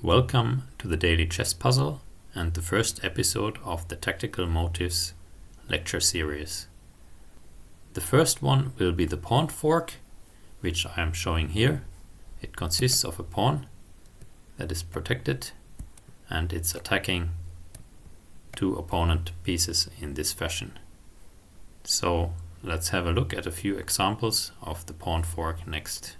Welcome to the Daily Chess Puzzle and the first episode of the Tactical Motifs lecture series. The first one will be the pawn fork, which I am showing here. It consists of a pawn that is protected and it's attacking two opponent pieces in this fashion. So let's have a look at a few examples of the pawn fork next.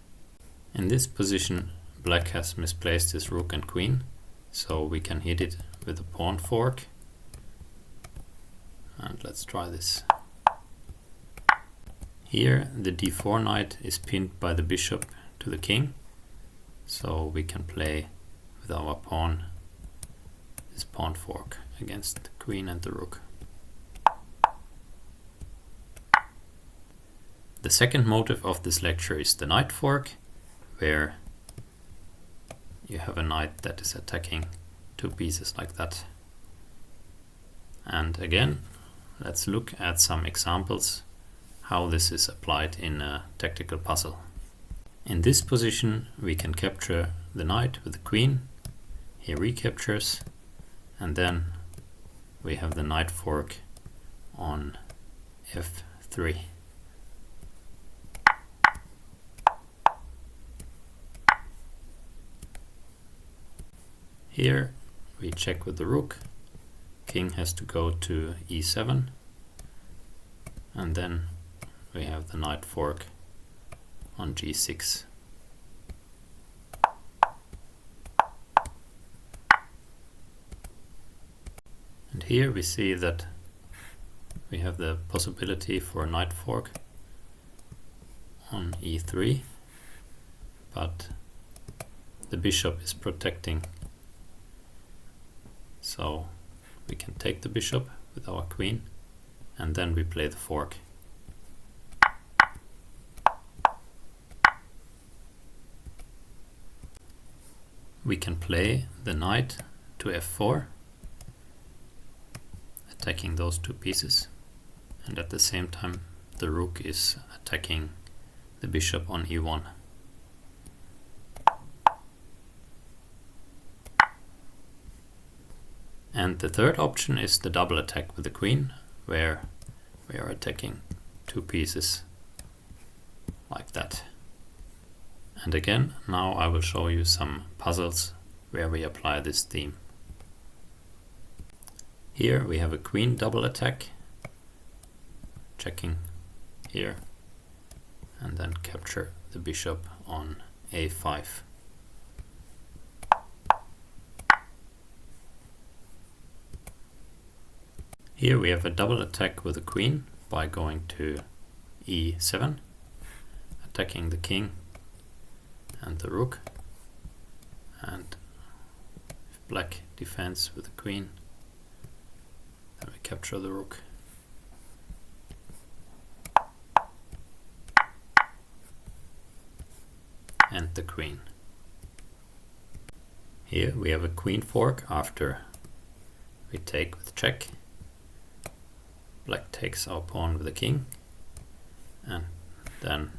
In this position, Black has misplaced his rook and queen, so we can hit it with a pawn fork. And let's try this. Here the d4 knight is pinned by the bishop to the king, so we can play with our pawn this pawn fork against the queen and the rook. The second motive of this lecture is the knight fork, where you have a knight that is attacking two pieces like that. And again, let's look at some examples how this is applied in a tactical puzzle. In this position we can capture the knight with the queen. He recaptures, and then we have the knight fork on f3. Here we check with the rook, king has to go to e7, and then we have the knight fork on g6. And here we see that we have the possibility for a knight fork on e3, but the bishop is protecting. So we can take the bishop with our queen and then we play the fork. We can play the knight to f4, attacking those two pieces, and at the same time the rook is attacking the bishop on e1. And the third option is the double attack with the queen, where we are attacking two pieces like that. And again, now I will show you some puzzles where we apply this theme. Here we have a queen double attack, checking here, and then capture the bishop on a5. Here we have a double attack with the queen by going to e7, attacking the king and the rook, and if black defends with the queen, then we capture the rook. And the queen. Here we have a queen fork after we take with check. Black takes our pawn with the king, and then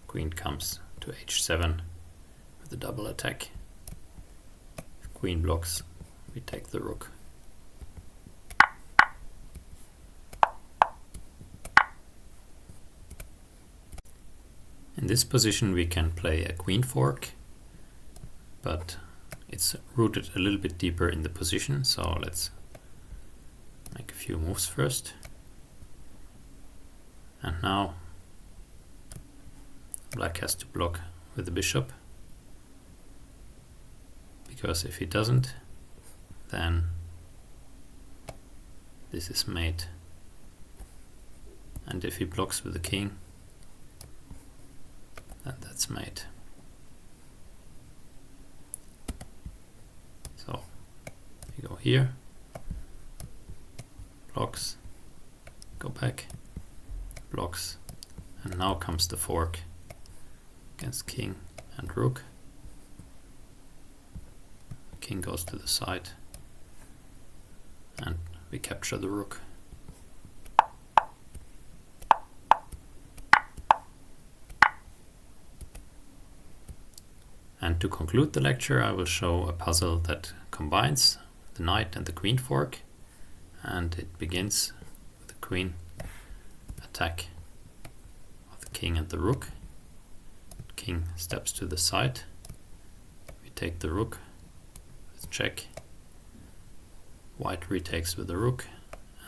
queen comes to h7 with a double attack. If queen blocks, we take the rook. In this position we can play a queen fork, but it's rooted a little bit deeper in the position, so let's make a few moves first. And now black has to block with the bishop, because if he doesn't, then this is mate. And if he blocks with the king, then that's mate. So you go here, blocks, go back, blocks, and now comes the fork against king and rook. King goes to the side and we capture the rook. And To conclude the lecture, I will show a puzzle that combines the knight and the queen fork, and it begins with the queen attack of the king and the rook. King steps to the side, we take the rook with check, white retakes with the rook,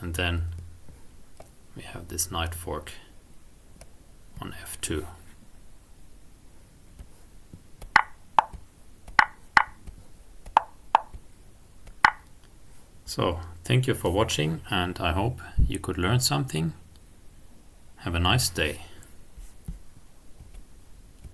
and then we have this knight fork on f2. So, thank you for watching, and I hope you could learn something. Have a nice day.